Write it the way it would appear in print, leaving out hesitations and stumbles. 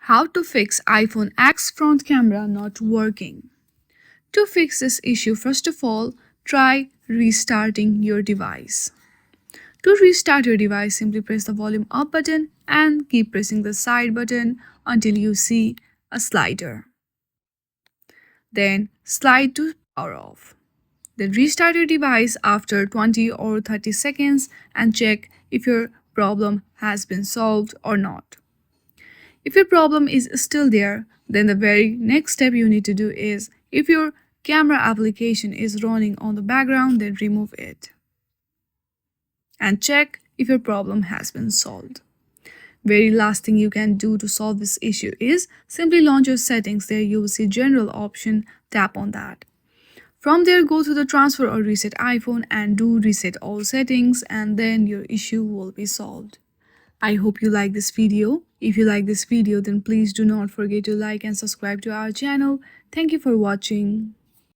How to fix iPhone X front camera not working. To fix this issue, first of all, try restarting your device. To restart your device, simply press the volume up button and keep pressing the side button until you see a slider. Then slide to power off. Then restart your device after 20 or 30 seconds and check if your problem has been solved or not. If your problem is still there, then the very next step you need to do is, if your camera application is running on the background, then remove it and check if your problem has been solved. Very last thing you can do to solve this issue is simply launch your settings. There you will see general option, tap on that. From there, go to the transfer or reset iPhone and do reset all settings, and then your issue will be solved. I hope you like this video. If you like this video, then please do not forget to like and subscribe to our channel. Thank you for watching.